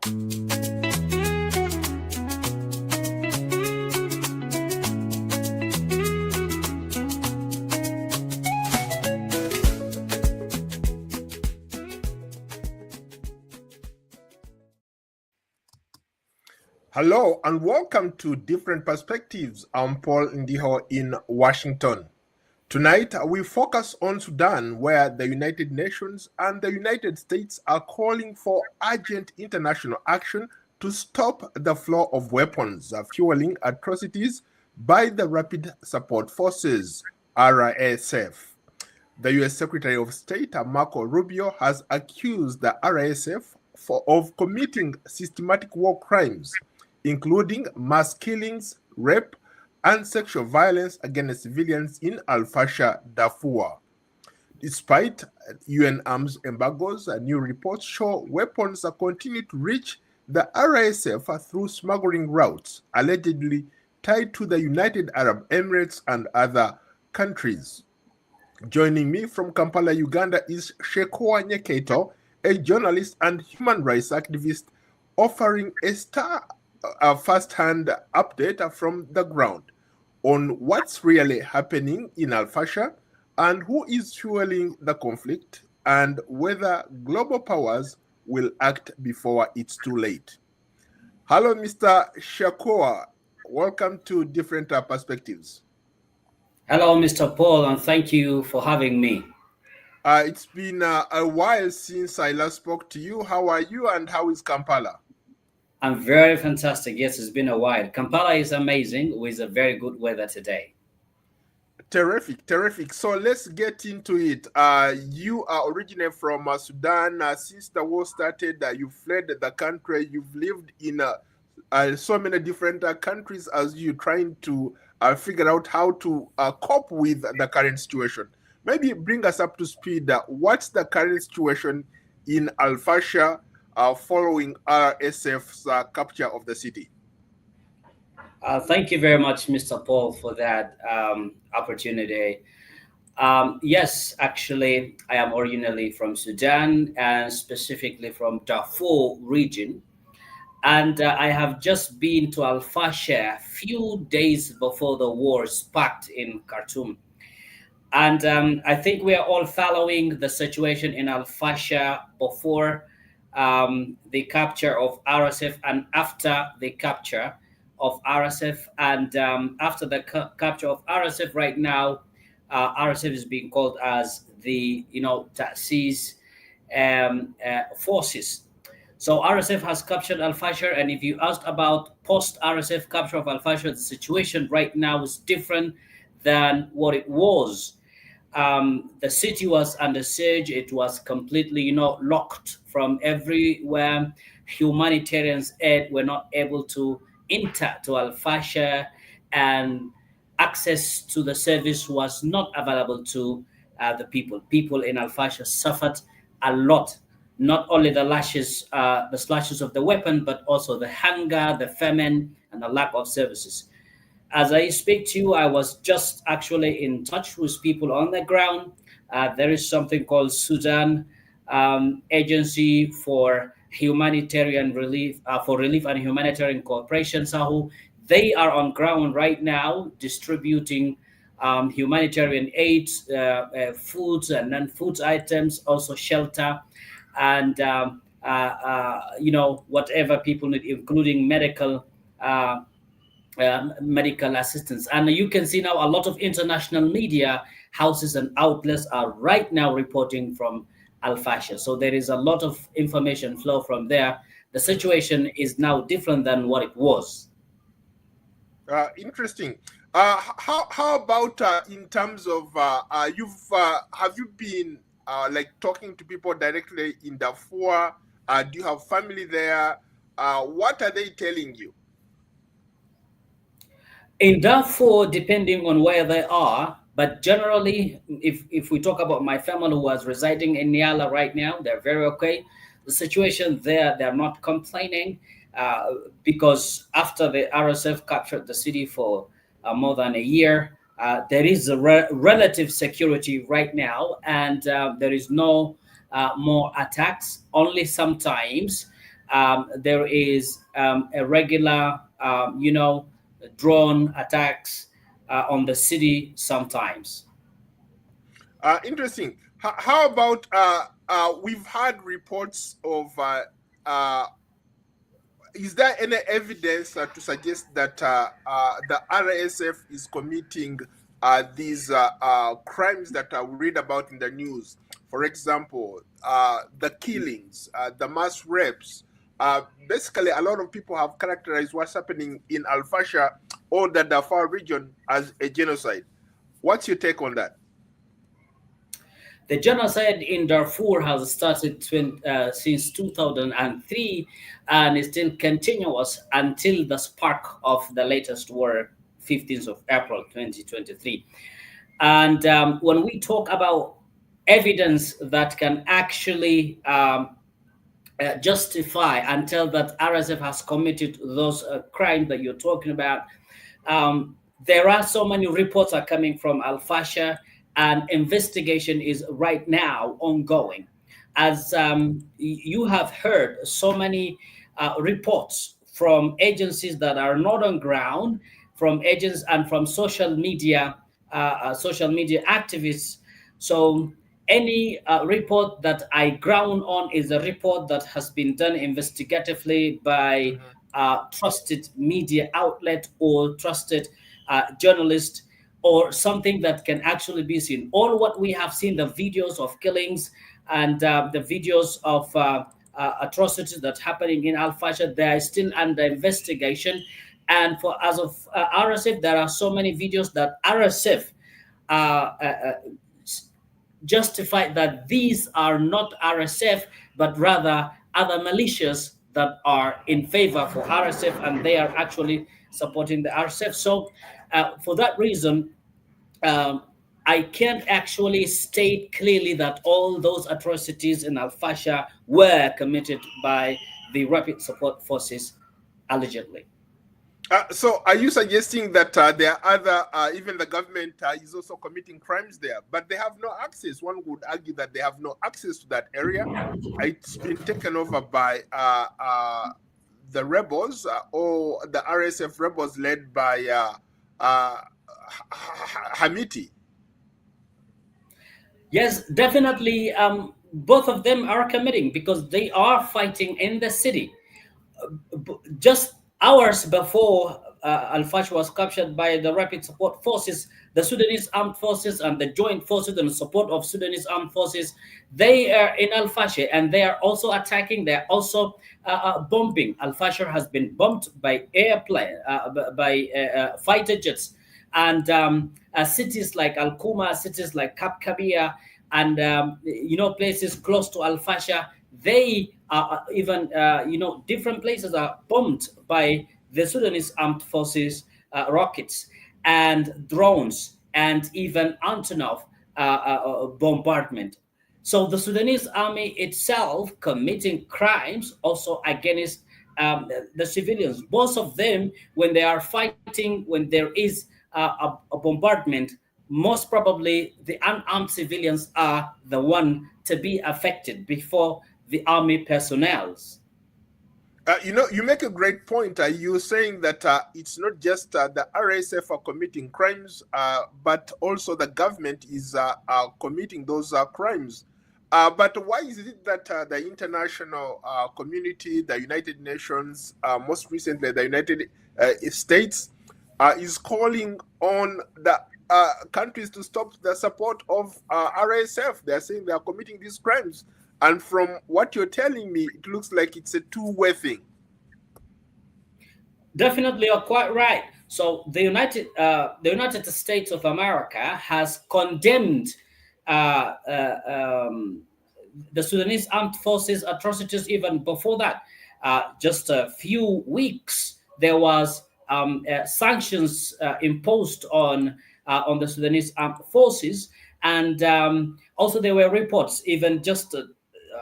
Hello and welcome to Different Perspectives. I'm Paul Ndiho in Washington. Tonight, we focus on Sudan, where the United Nations and the United States are calling for urgent international action to stop the flow of weapons fueling atrocities by the Rapid Support Forces, RSF. The U.S. Secretary of State, Marco Rubio, has accused the RSF of committing systematic war crimes, including mass killings, rape, and sexual violence against civilians in El-Fasher, Darfur. Despite UN arms embargoes, new reports show weapons continue to reach the RSF through smuggling routes, allegedly tied to the United Arab Emirates and other countries. Joining me from Kampala, Uganda is Shekoa Nyeketo, a journalist and human rights activist offering a first-hand update from the ground on what's really happening in El-Fasher and who is fueling the conflict and whether global powers will act before it's too late. Hello, Mr. Shekoa. Welcome to Different Perspectives. Hello, Mr. Paul, and thank you for having me. It's been a while since I last spoke to you. How are you and how is Kampala? I'm very fantastic. Yes, it's been a while. Kampala is amazing with a very good weather today. Terrific. So let's get into it. You are originally from Sudan. Since the war started, you fled the country. You've lived in so many different countries as you're trying to figure out how to cope with the current situation. Maybe bring us up to speed. What's the current situation in El-Fasher following RSF's capture of the city? Thank you very much, Mr. Paul, for that opportunity. Yes, actually, I am originally from Sudan and specifically from Darfur region. And I have just been to El-Fasher a few days before the war sparked in Khartoum. And I think we are all following the situation in El-Fasher before the capture of RSF and after the capture of RSF. And after the capture of RSF right now, RSF is being called as the, atrocities forces. So RSF has captured El-Fasher, and if you asked about post-RSF capture of El-Fasher, the situation right now is different than what it was. The city was under siege. It was completely, locked from everywhere. Humanitarian aid were not able to enter to El-Fasher, and access to the service was not available to the people. People in El-Fasher suffered a lot. Not only the slashes of the weapon, but also the hunger, the famine, and the lack of services. As I speak to you, I was just actually in touch with people on the ground. There is something called Sudan Agency for Humanitarian Relief, for Relief and Humanitarian Cooperation, SAHU. They are on ground right now distributing humanitarian aid, foods and non-food items, also shelter, and whatever people need, including medical assistance. And you can see now a lot of international media houses and outlets are right now reporting from El-Fasher. So there is a lot of information flow from there. The situation is now different than what it was. Interesting. How about in terms of have you been talking to people directly in Darfur? Do you have family there? What are they telling you? In Darfur, depending on where they are, but generally, if we talk about my family who was residing in Niala right now, they're very okay. The situation there, they're not complaining because after the RSF captured the city for more than a year, there is a relative security right now, and there is no more attacks. Only sometimes There is a regular, drone attacks on the city sometimes. Interesting. How about we've had reports of is there any evidence to suggest that the RSF is committing these crimes that we read about in the news? For example, the killings, the mass rapes. Basically, a lot of people have characterized what's happening in Al-Fasher or the Darfur region as a genocide. What's your take on that? The genocide in Darfur has started since 2003 and is still continuous until the spark of the latest war, 15th of April 2023. And when we talk about evidence that can actually justify and tell that RSF has committed those crimes that you're talking about, there are so many reports are coming from Al-Fasher, and investigation is right now ongoing. As you have heard, so many reports from agencies that are not on ground, from agents and from social media activists. So any report that I ground on is a report that has been done investigatively by trusted media outlet or trusted journalist, or something that can actually be seen. All what we have seen, the videos of killings and the videos of atrocities that happening in Al-Fasher, they are still under investigation. And for as of RSF, there are so many videos that RSF justify that these are not RSF, but rather other militias that are in favor for RSF, and they are actually supporting the RSF. So, for that reason, um, I can't actually state clearly that all those atrocities in Al-Fasher were committed by the Rapid Support Forces, allegedly. So, are you suggesting that there are other, even the government is also committing crimes there, but they have no access? One would argue that they have no access to that area. It's been taken over by the rebels or the RSF rebels led by Hamiti. Yes, definitely. Both of them are committing because they are fighting in the city. Just hours before Al-Fasher was captured by the Rapid Support Forces, the Sudanese Armed Forces and the Joint Forces and support of Sudanese Armed Forces, they are in Al-Fasher and they are also attacking. They are also bombing. Al-Fasher has been bombed by airplane, by fighter jets, and cities like Al-Kuma, cities like Kap Kabia, and places close to Al-Fasher, they are even different places are bombed by the Sudanese Armed Forces rockets and drones and even Antonov bombardment. So the Sudanese army itself committing crimes also against the civilians. Both of them, when they are fighting, when there is a bombardment, most probably the unarmed civilians are the one to be affected before the army personnel. You make a great point. You're saying that it's not just the RSF are committing crimes, but also the government is committing those crimes. But why is it that the international community, the United Nations, most recently the United States, is calling on the countries to stop the support of RSF? They're saying they are committing these crimes. And from what you're telling me, it looks like it's a two-way thing. Definitely, you're quite right. So the United States of America has condemned uh, uh, um, the Sudanese armed forces atrocities. Even before that, just a few weeks, there was sanctions imposed on the Sudanese armed forces, and also there were reports. Even just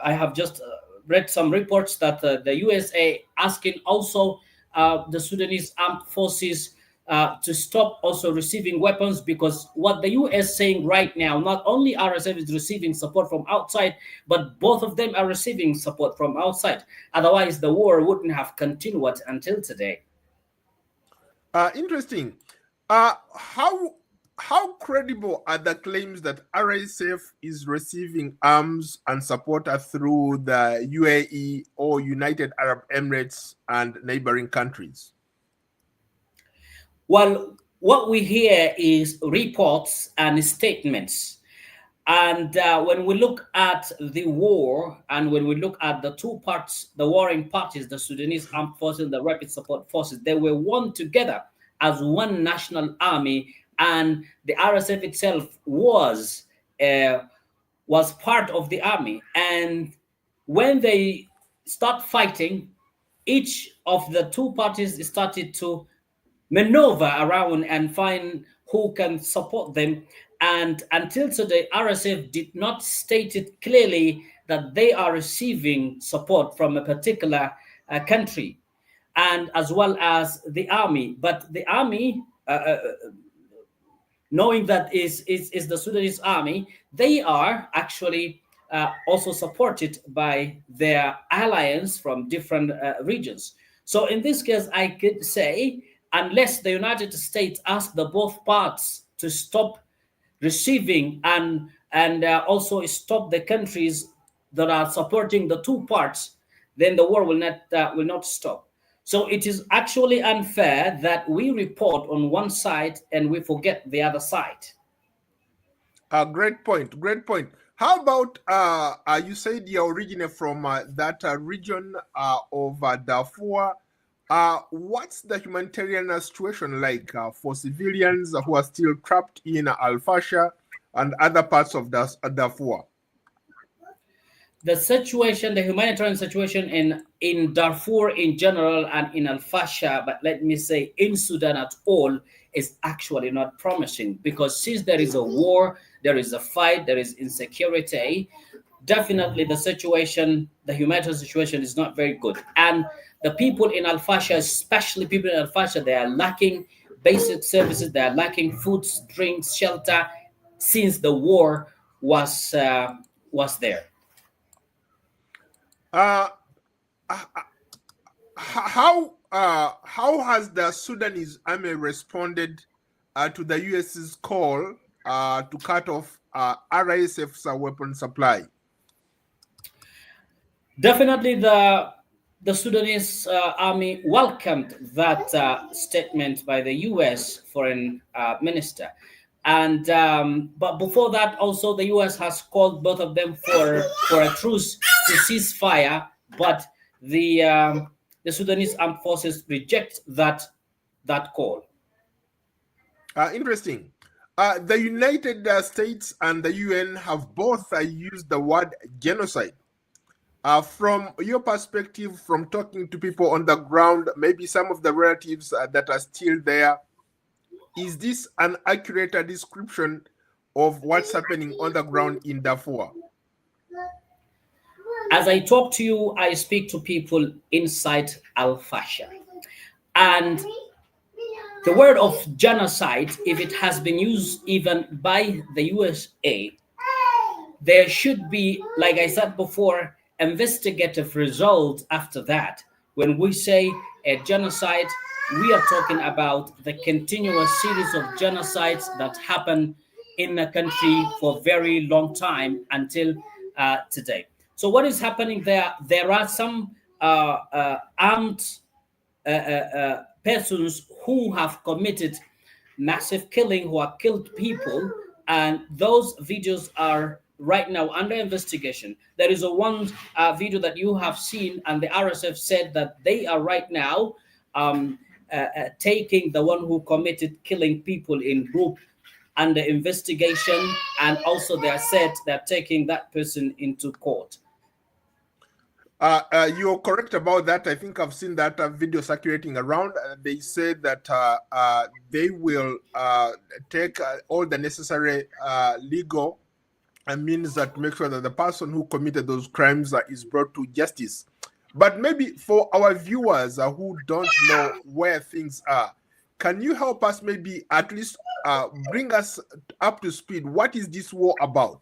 I have just read some reports that the USA asking also the Sudanese armed forces to stop also receiving weapons, because what the US is saying right now, not only RSF is receiving support from outside, but both of them are receiving support from outside. Otherwise, the war wouldn't have continued until today. Interesting. How credible are the claims that RSF is receiving arms and support through the UAE or United Arab Emirates and neighboring countries? Well, what we hear is reports and statements. And when we look at the war, and when we look at the two parts, the warring parties, the Sudanese Armed Forces, the Rapid Support Forces, they were one together as one national army, and the RSF itself was part of the army. And when they start fighting, each of the two parties started to maneuver around and find who can support them. And until today, RSF did not state it clearly that they are receiving support from a particular country, and as well as the army. But the army, knowing that is the Sudanese army, they are actually also supported by their alliance from different regions. So in this case, I could say, unless the United States ask the both parts to stop receiving and also stop the countries that are supporting the two parts, then the war will not stop. So it is actually unfair that we report on one side and we forget the other side. Great point. Great point. How about you said you originate from that region of Darfur? What's the humanitarian situation like for civilians who are still trapped in El-Fasher and other parts of Darfur? The situation, the humanitarian situation in Darfur in general and in El-Fasher, but let me say in Sudan at all, is actually not promising, because since there is a war, there is a fight, there is insecurity, definitely the situation, the humanitarian situation is not very good. And the people in El-Fasher, especially people in El-Fasher, they are lacking basic services, they are lacking food, drinks, shelter, since the war was there. How has the Sudanese army responded to the US's call to cut off RSF's weapon supply? Definitely, the Sudanese army welcomed that statement by the U.S. foreign minister. And but before that, also the U.S. has called both of them for a truce to ceasefire, but the Sudanese armed forces reject that call. Interesting. The United States and the UN have both used the word genocide. From your perspective, from talking to people on the ground, maybe some of the relatives that are still there, is this an accurate description of what's happening on the ground in Darfur? As I talk to you, I speak to people inside El-Fasher. And the word of genocide, if it has been used even by the USA, there should be, like I said before, investigative result after that. When we say a genocide, we are talking about the continuous series of genocides that happen in a country for a very long time until today. So what is happening there? There are some armed persons who have committed massive killing, who have killed people, and those videos are right now under investigation. There is a one video that you have seen, and the RSF said that they are right now taking the one who committed killing people in group under investigation, and also they are said they're taking that person into court. You're correct about that. I think I've seen that video circulating around. They said that they will take all the necessary legal means that make sure that the person who committed those crimes is brought to justice. But maybe for our viewers who don't know where things are, can you help us maybe at least bring us up to speed? What is this war about?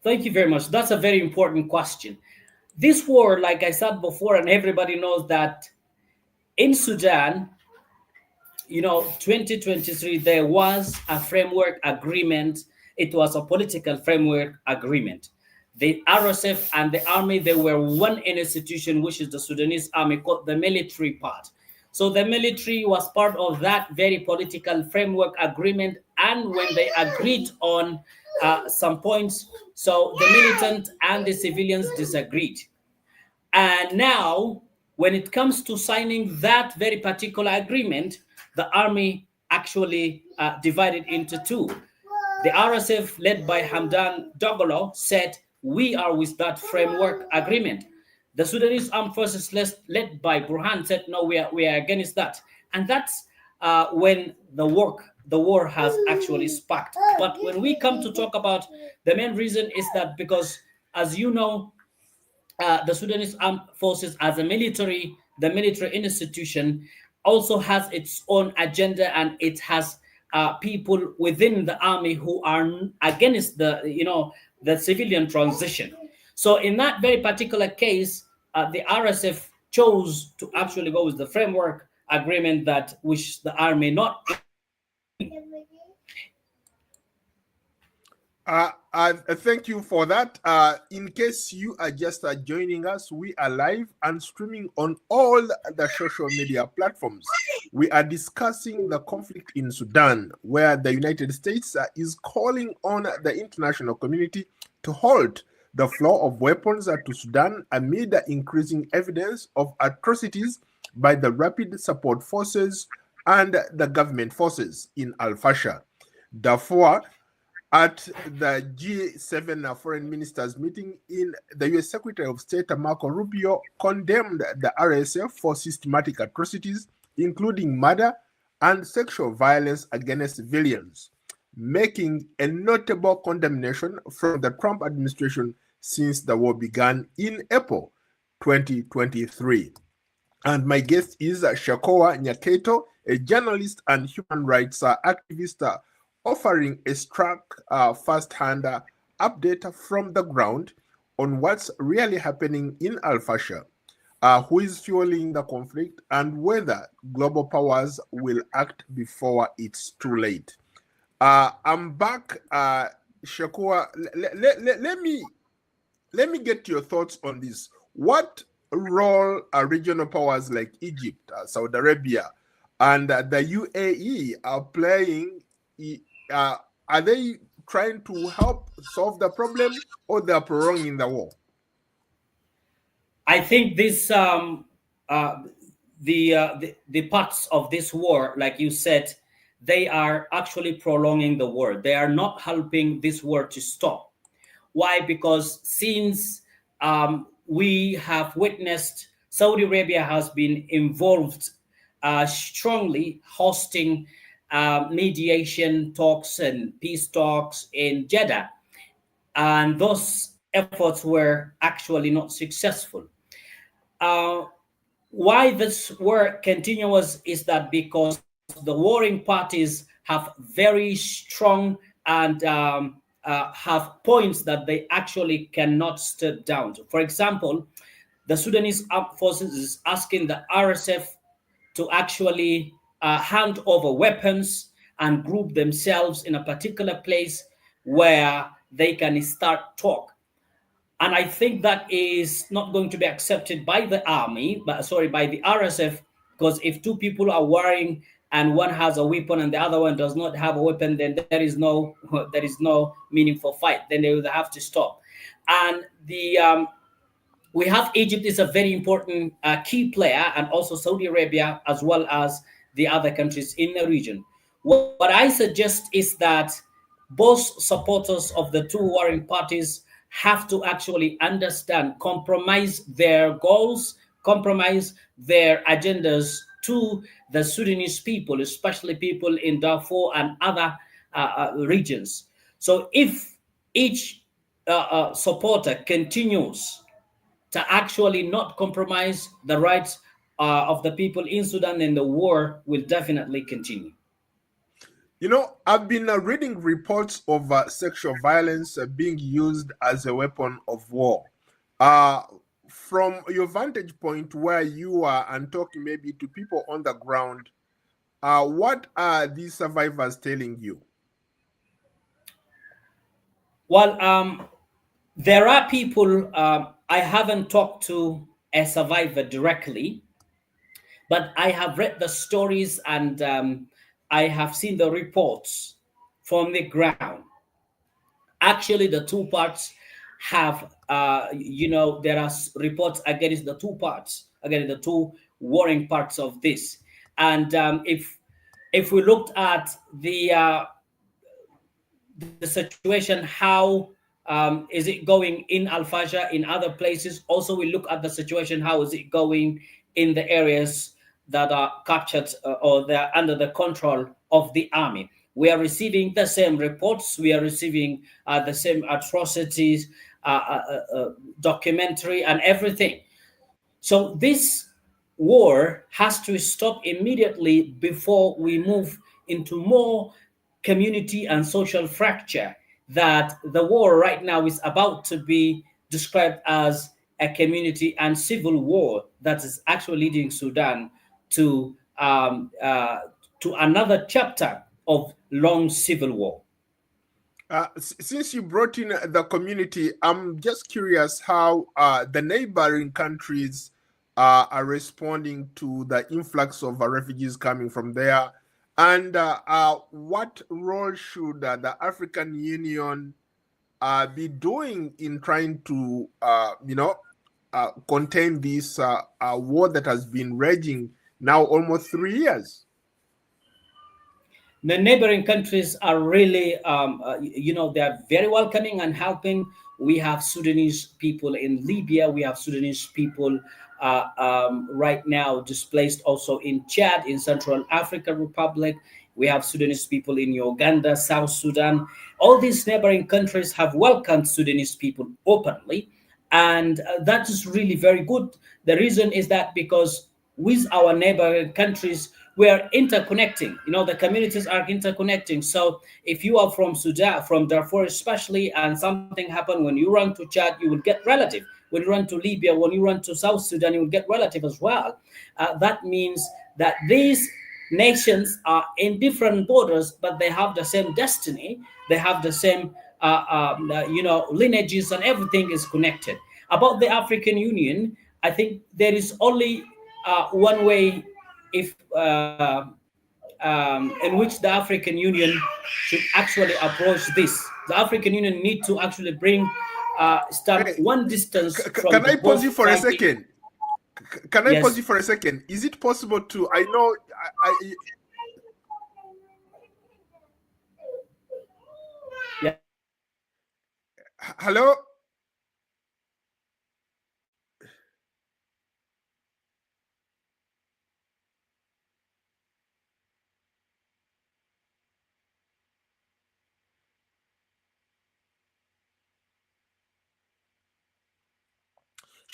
Thank you very much. That's a very important question. This war, like I said before, and everybody knows that in Sudan, 2023, there was a framework agreement. It was a political framework agreement. The RSF and the army, they were one institution, which is the Sudanese army, called the military part. So the military was part of that very political framework agreement. And when they agreed on some points, so the militant and the civilians disagreed. And now, when it comes to signing that very particular agreement, the army actually divided into two. The RSF, led by Hamdan Dagalo, said, "We are with that framework agreement." The Sudanese Armed Forces, led by Burhan, said, "No, we are against that." And that's when the war has actually sparked. But when we come to talk about the main reason is that because, as you know, the Sudanese Armed Forces, as the military institution, also has its own agenda, and it has people within the army who are against the civilian transition. So in that very particular case, the RSF chose to actually go with the framework agreement that which the army not. Thank you for that. In case you are just joining us, we are live and streaming on all the social media platforms. We are discussing the conflict in Sudan, where the United States is calling on the international community to halt the flow of weapons to Sudan amid the increasing evidence of atrocities by the Rapid Support Forces and the government forces in El-Fasher. Darfur, at the G7 foreign ministers meeting, in the U.S. Secretary of State Marco Rubio condemned the RSF for systematic atrocities, including murder and sexual violence against civilians, making a notable condemnation from the Trump administration since the war began in April 2023. And my guest is Shakoa Nyakato, a journalist and human rights activist, offering a stark first-hand update from the ground on what's really happening in El-Fasher, who is fueling the conflict, and whether global powers will act before it's too late. I'm back, Shakua. Let me get your thoughts on this. What role are regional powers like Egypt, Saudi Arabia, and the UAE are playing? Are they trying to help solve the problem, or they are prolonging the war? I think this the parts of this war, like you said, they are actually prolonging the war. They are not helping this war to stop. Why? Because since we have witnessed Saudi Arabia has been involved strongly hosting mediation talks and peace talks in Jeddah. And those efforts were actually not successful. Why this war continues is that because the warring parties have very strong and have points that they actually cannot step down to. For example, the Sudanese Armed Forces is asking the RSF to actually hand over weapons and group themselves in a particular place where they can start talk. And I think that is not going to be accepted by the army, by the RSF, because if two people are warring and one has a weapon and the other one does not have a weapon, then there is no meaningful fight. Then they will have to stop. And we have Egypt is a very important key player, and also Saudi Arabia, as well as the other countries in the region. What I suggest is that both supporters of the two warring parties have to actually understand, compromise their goals, compromise their agendas to the Sudanese people, especially people in Darfur and other regions. So if each supporter continues to actually not compromise the rights of the people in Sudan, and the war will definitely continue. You know, I've been reading reports of sexual violence being used as a weapon of war. Uh, from your vantage point where you are and talking maybe to people on the ground, what are these survivors telling you? Well, there are people I haven't talked to a survivor directly, but I have read the stories and I have seen the reports from the ground. Actually, the two parts have, there are reports against the two parts, against the two warring parts of this. And if we looked at the situation, how is it going in Al-Fasher, in other places? Also, we look at the situation, how is it going in the areas that are captured or they're under the control of the army. We are receiving the same reports, we are receiving the same atrocities, documentary, and everything. So this war has to stop immediately before we move into more community and social fracture, that the war right now is about to be described as a community and civil war that is actually leading Sudan to another chapter of long civil war. Since you brought in the community, I'm just curious how the neighboring countries are responding to the influx of refugees coming from there, and what role should the African Union be doing in trying to, contain this war that has been raging now almost 3 years? The neighboring countries are really, they are very welcoming and helping. We have Sudanese people in Libya. We have Sudanese people right now displaced also in Chad, in Central African Republic. We have Sudanese people in Uganda, South Sudan. All these neighboring countries have welcomed Sudanese people openly. And that is really very good. The reason is that because with our neighboring countries, we are interconnecting. The communities are interconnecting. So if you are from Sudan, from Darfur especially, and something happened, when you run to Chad, you will get relative. When you run to Libya, when you run to South Sudan, you will get relative as well. That means that these nations are in different borders, but they have the same destiny. They have the same, lineages, and everything is connected. About the African Union, I think there is only one way, if in which the African Union should actually approach this. The African Union need to actually bring start Hey, one distance from can the I pause both you for a fighting. second? Can I pause Yes. you for a second? Is it possible to? I know. Yeah. Hello.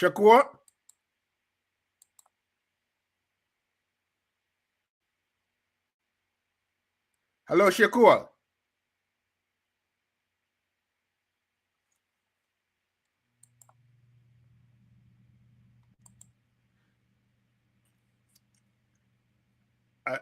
Shakur. Hello, Shakur. Uh,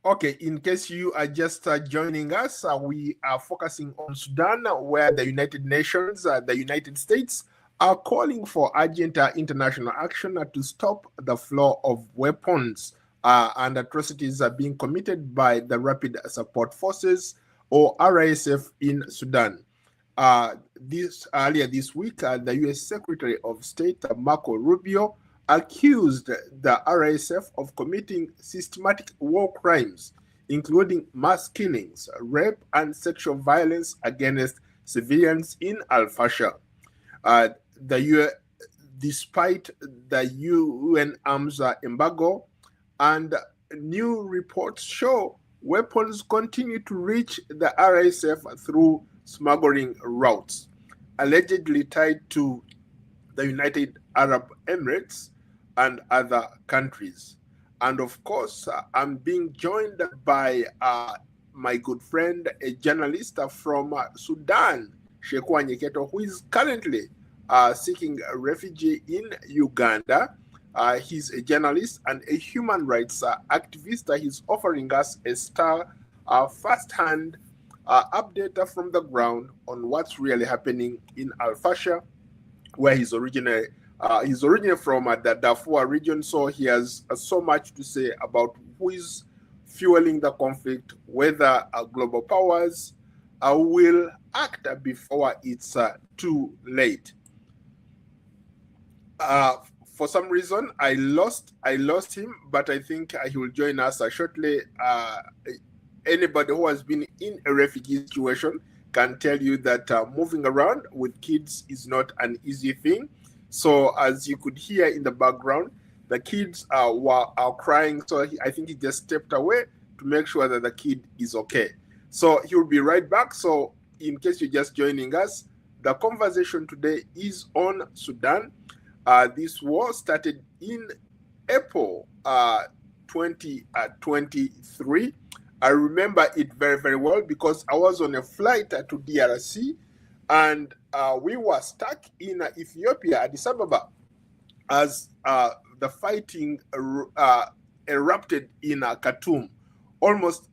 Okay, in case you are just joining us, we are focusing on Sudan, where the United Nations, the United States, are calling for urgent international action to stop the flow of weapons and atrocities are being committed by the Rapid Support Forces, or RSF, in Sudan. This earlier this week, the U.S. Secretary of State Marco Rubio accused the RSF of committing systematic war crimes, including mass killings, rape, and sexual violence against civilians in El-Fasher. Uh, the U- Despite the UN arms embargo, and new reports show weapons continue to reach the RSF through smuggling routes. allegedly tied to the United Arab Emirates and other countries. And of course, I'm being joined by my good friend, a journalist from Sudan, Shekwa Nyeketo, who is currently seeking a refugee in Uganda. He's a journalist and a human rights activist. He's offering us a first-hand update from the ground on what's really happening in El-Fasher, where he's originally from the Darfur region. So he has so much to say about who is fueling the conflict, whether global powers will act before it's too late. For some reason, I lost him, but I think he will join us shortly. Anybody who has been in a refugee situation can tell you that moving around with kids is not an easy thing. So as you could hear in the background, the kids are crying. So I think he just stepped away to make sure that the kid is okay. So he will be right back. So in case you're just joining us, the conversation today is on Sudan. This war started in April 2023. I remember it very, very well because I was on a flight to DRC, and we were stuck in Ethiopia, Addis Ababa, as the fighting erupted in Khartoum. Almost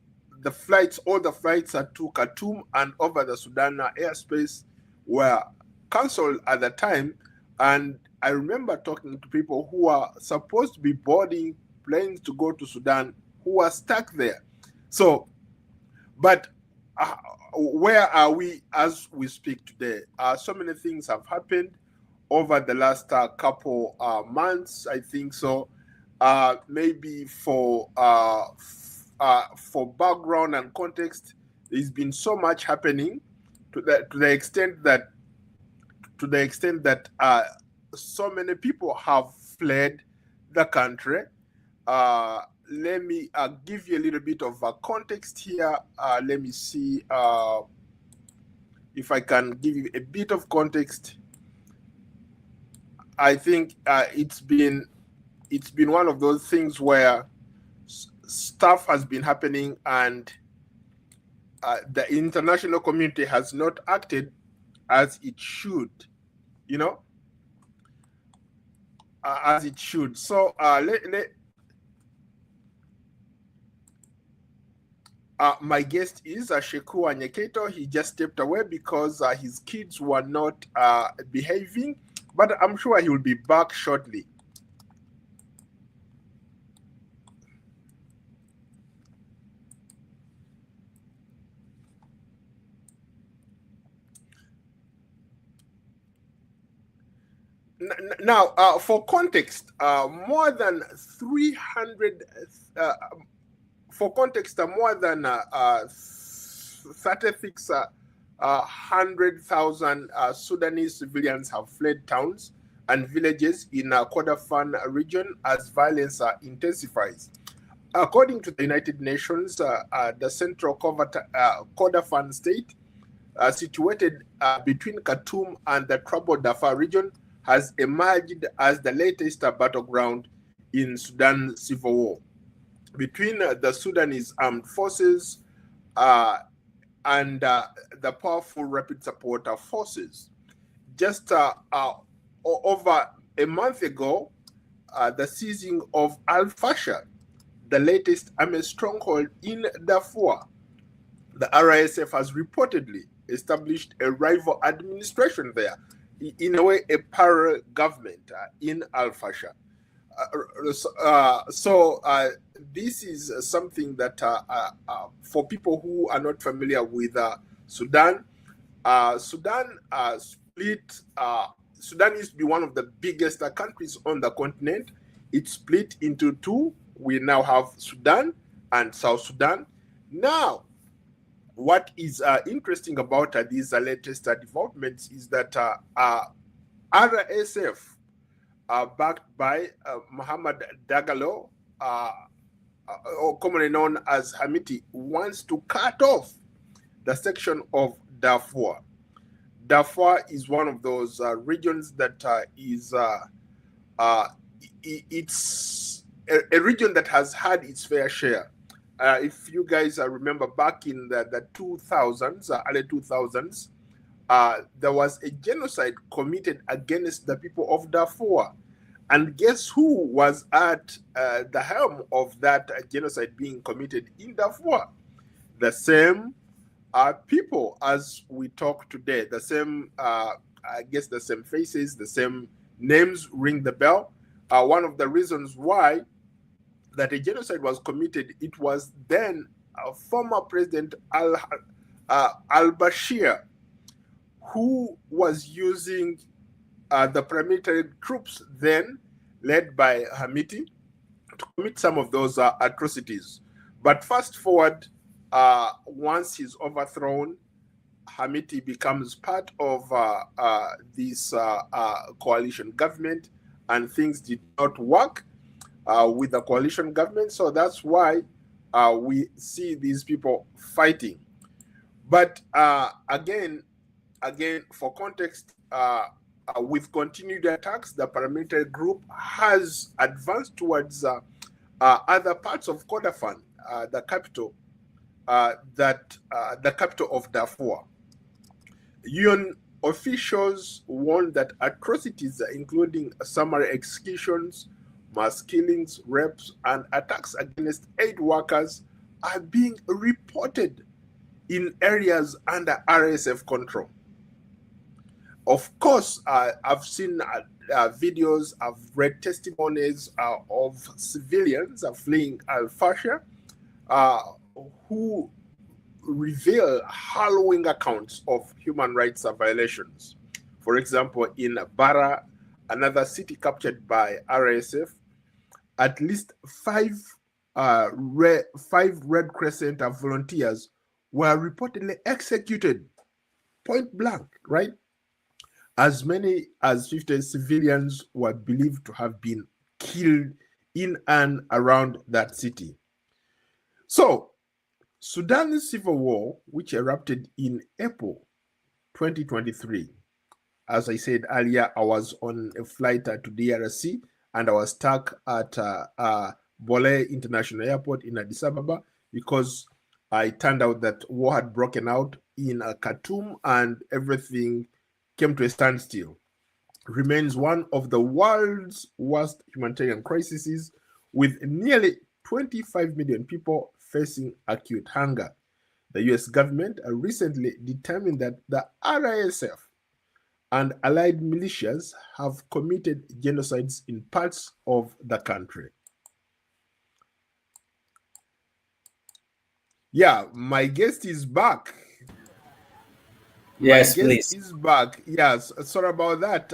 all the flights to Khartoum and over the Sudan airspace were cancelled at the time. And I remember talking to people who are supposed to be boarding planes to go to Sudan who are stuck there. So, but where are we as we speak today? So many things have happened over the last couple months, I think so. Maybe for background and context, there's been so much happening to the extent that so many people have fled the country. Let me give you a little bit of context here. Let me see if I can give you a bit of context. I think it's been one of those things where stuff has been happening and the international community has not acted as it should, as it should. So my guest is Shekua Nyeketo. He just stepped away because his kids were not behaving, but I'm sure he will be back shortly. Now, for context, more than 36,100,000 Sudanese civilians have fled towns and villages in Kordofan region as violence intensifies. According to the United Nations, the central Kordofan state, situated between Khartoum and the troubled Darfur region, has emerged as the latest battleground in Sudan's civil war between the Sudanese armed forces and the powerful rapid support forces. Just over a month ago, the seizing of El-Fasher, the latest army stronghold in Darfur, the RSF has reportedly established a rival administration there, in a way a parallel government in El-Fasher. So this is something that for people who are not familiar with Sudan, Sudan split. Sudan used to be one of the biggest countries on the continent. It split into two. We now have Sudan and South Sudan. Now, what is interesting about these latest developments is that RSF, backed by Mohammed Dagalo, or commonly known as Hamiti, wants to cut off the section of Darfur Darfur is one of those regions that it's a region that has had its fair share. If you guys remember back in the 2000s, early 2000s, there was a genocide committed against the people of Darfur. And guess who was at the helm of that genocide being committed in Darfur? The same people as we talk today, the same, I guess, the same faces, the same names ring the bell. One of the reasons why that a genocide was committed, it was then former President Al-Bashir who was using the paramilitary troops then led by Hamiti to commit some of those atrocities. But fast forward, once he's overthrown, Hamiti becomes part of this coalition government, and things did not work with the coalition government. So that's why we see these people fighting. But again, for context, with continued attacks, the paramilitary group has advanced towards other parts of Kordofan, the capital, the capital of Darfur. UN officials warned that atrocities, including summary executions, mass killings, rapes, and attacks against aid workers, are being reported in areas under RSF control. Of course, I've seen videos, I've read testimonies of civilians fleeing El-Fasher who reveal harrowing accounts of human rights violations. For example, in Bara, another city captured by RSF, at least five Red Crescent volunteers were reportedly executed point blank, right? As many as 50 civilians were believed to have been killed in and around that city. So, Sudan's civil war, which erupted in April 2023, as I said earlier, I was on a flight to DRC and I was stuck at Bole International Airport in Addis Ababa because it turned out that war had broken out in Khartoum and everything came to a standstill. Remains one of the world's worst humanitarian crises, with nearly 25 million people facing acute hunger. The US government recently determined that the RSF and allied militias have committed genocides in parts of the country. Yeah, my guest is back. Yes, my guest please. is back. Yes, sorry about that.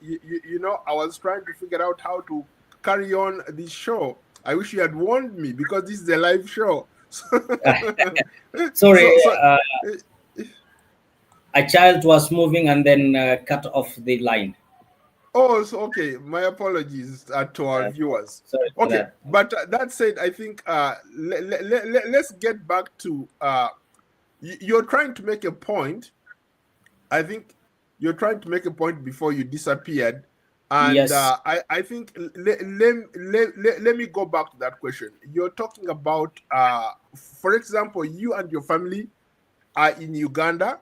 You know, I was trying to figure out how to carry on this show. I wish you had warned me because this is a live show. Sorry, a child was moving and then cut off the line. Oh, so okay. My apologies to our viewers. Sorry for Okay, that. but that said, I think let's get back to you're trying to make a point. I think you're trying to make a point before you disappeared, and Yes. I think let me go back to that question. You're talking about, for example, you and your family are in Uganda.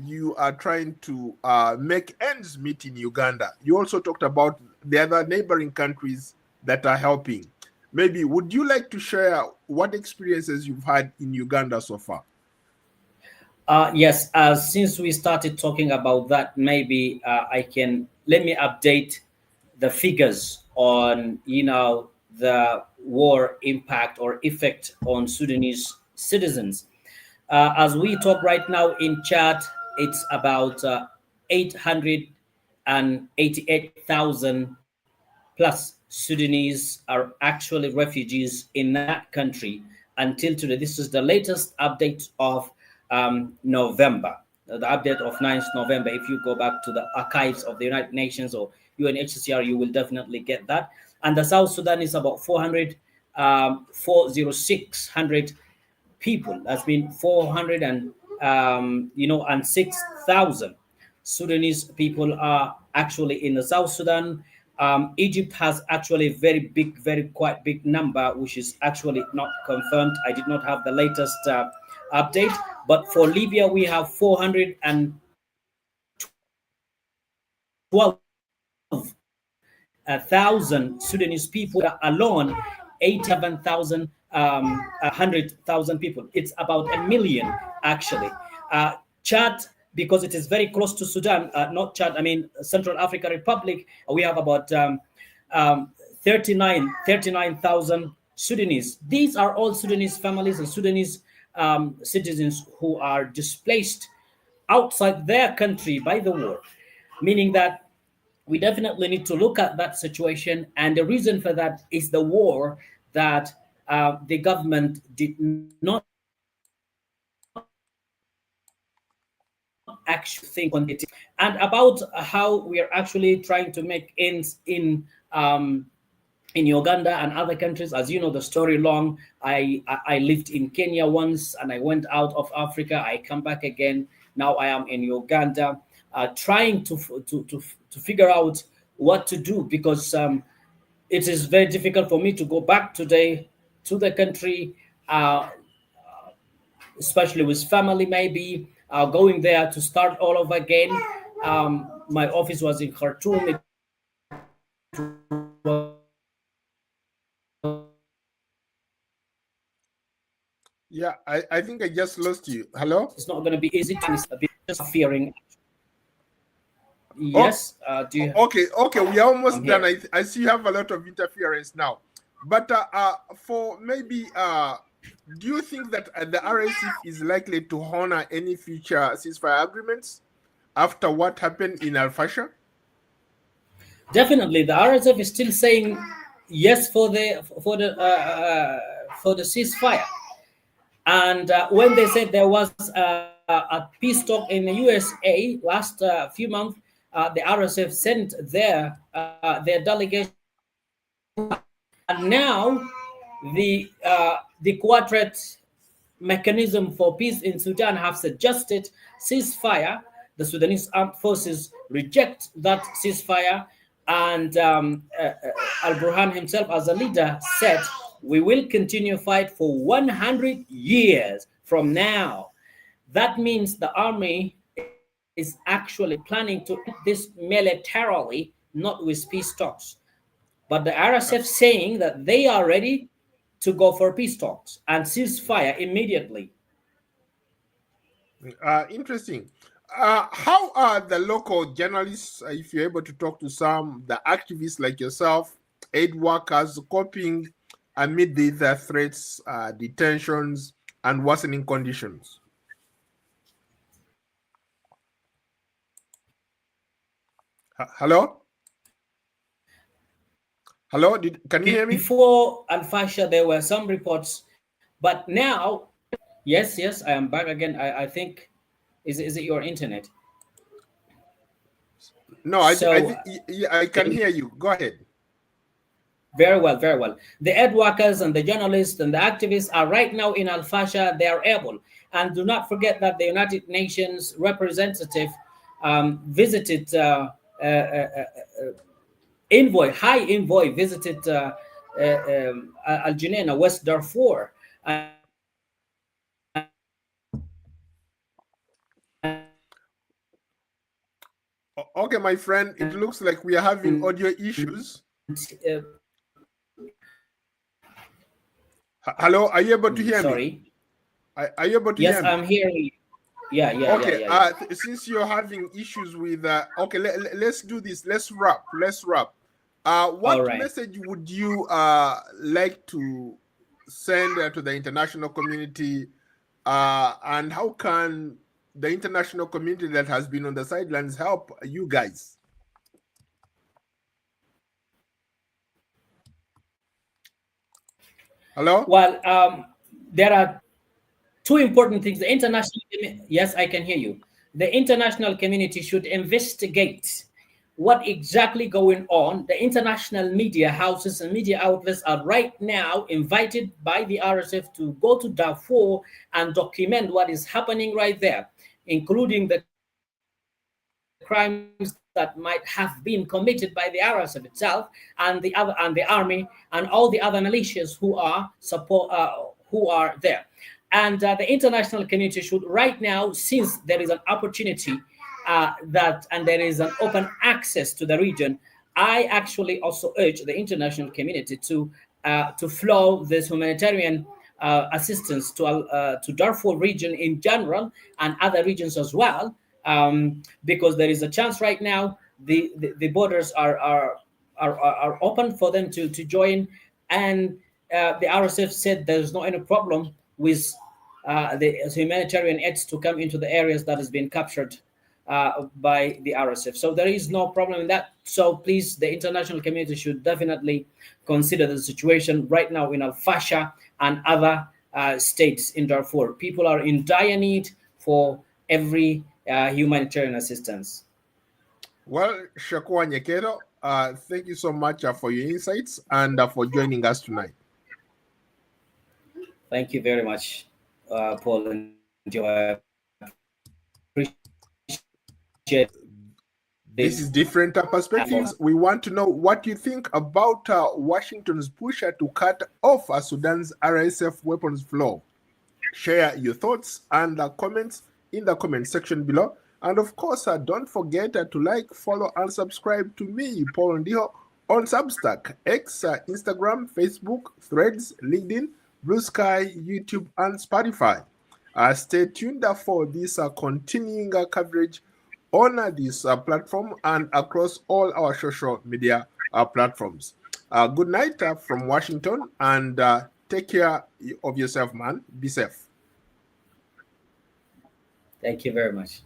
You are trying to make ends meet in Uganda. You also talked about the other neighboring countries that are helping. Maybe would you like to share what experiences you've had in Uganda so far? Yes, since we started talking about that, maybe let me update the figures on the war impact or effect on Sudanese citizens. As we talk right now in chat, it's about 888,000 plus Sudanese are actually refugees in that country until today. This is the latest update of November, the update of 9th November. If you go back to the archives of the United Nations or UNHCR, you will definitely get that. And the South Sudan is about 406,000 people. That's been 400 and and 6,000 Sudanese people are actually in the South Sudan. Egypt has actually a very big, very quite big number, which is actually not confirmed. I did not have the latest update. But for Libya, we have 412,000 Sudanese people alone, 87,000, 100,000 people. It's about a million, actually. Chad, because it is very close to Sudan, not Chad, I mean Central African Republic, we have about 39,000 Sudanese. These are all Sudanese families and Sudanese citizens who are displaced outside their country by the war, meaning that we definitely need to look at that situation. And the reason for that is the war that the government did not actually think on it. And about how we are actually trying to make ends in Uganda and other countries. As you know, the story long. I lived in Kenya once, and I went out of Africa. I come back again. Now I am in Uganda, trying to figure out what to do, because it is very difficult for me to go back today to the country, especially with family. Maybe going there to start all over again. My office was in Khartoum. It was Yeah, I think I just lost you. Hello? It's not going to be easy to miss a bit, just fearing. Oh, Yes. Do you? okay, we are almost I'm done. here. I see you have a lot of interference now. But for maybe, do you think that the RSF is likely to honor any future ceasefire agreements after what happened in El-Fasher? Definitely, the RSF is still saying yes for the ceasefire. And when they said there was a peace talk in the USA last few months, the RSF sent their delegation. And now the quartet mechanism for peace in Sudan have suggested ceasefire. The Sudanese armed forces reject that ceasefire, and Al Burhan himself, as a leader, said, "We will continue fight for 100 years from now." That means the army is actually planning to end this militarily, not with peace talks. But the RSF saying that they are ready to go for peace talks and ceasefire immediately. Interesting. How are the local journalists, if you're able to talk to some, the activists like yourself, aid workers, coping amid these threats, detentions, and worsening conditions? Hello? Hello? Can you hear me? Before Al-Fasher, there were some reports, but now, yes, I am back again. I think, is it your internet? No, So I can hear you. Go ahead. very well, very well. The aid workers and the journalists and the activists are right now in Al-Fasher. They are able. And do not forget that the United Nations representative visited high envoy visited Al Junaina, West Darfur. Okay, my friend, it looks like we are having audio issues. Hello, are you able to hear me? Sorry. Are you able to hear me? Yes, I'm hearing you. Yeah. Okay, since you're having issues with, okay, let's do this. Let's wrap. What right. message would you like to send to the international community, and how can the international community that has been on the sidelines help you guys? Hello? Well, there are two important things. The international, yes, I can hear you. The international community should investigate what exactly going on. The international media houses and media outlets are right now invited by the RSF to go to Darfur and document what is happening right there, including the crimes that might have been committed by the RSF itself and the army and all the other militias who are there. And the international community should right now, since there is an opportunity and there is an open access to the region, I actually also urge the international community to flow this humanitarian assistance to Darfur region in general and other regions as well, because there is a chance right now the borders are open for them to join, and the RSF said there's no any problem with the humanitarian aids to come into the areas that has been captured by the RSF. So there is no problem in that. So please, the international community should definitely consider the situation right now in El-Fasher and other states in Darfur. People are in dire need for every humanitarian assistance. Well, Shakwa Nyekero, thank you so much for your insights and for joining us tonight. Thank you very much, Paul and Joe. I appreciate This is different perspectives. We want to know what you think about Washington's push to cut off Sudan's RSF weapons flow. Share your thoughts and comments in the comment section below. And of course, don't forget to like, follow, and subscribe to me, Paul Ndiho, on Substack, X, Instagram, Facebook, Threads, LinkedIn, Blue Sky, YouTube, and Spotify. Stay tuned for this continuing coverage on this platform and across all our social media platforms. Good night from Washington, and take care of yourself, man. Be safe. Thank you very much.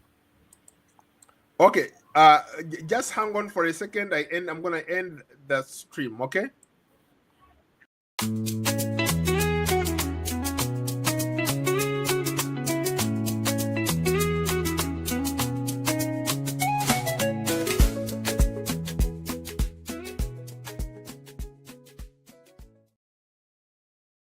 Okay, just hang on for a second. I'm going to end the stream, okay?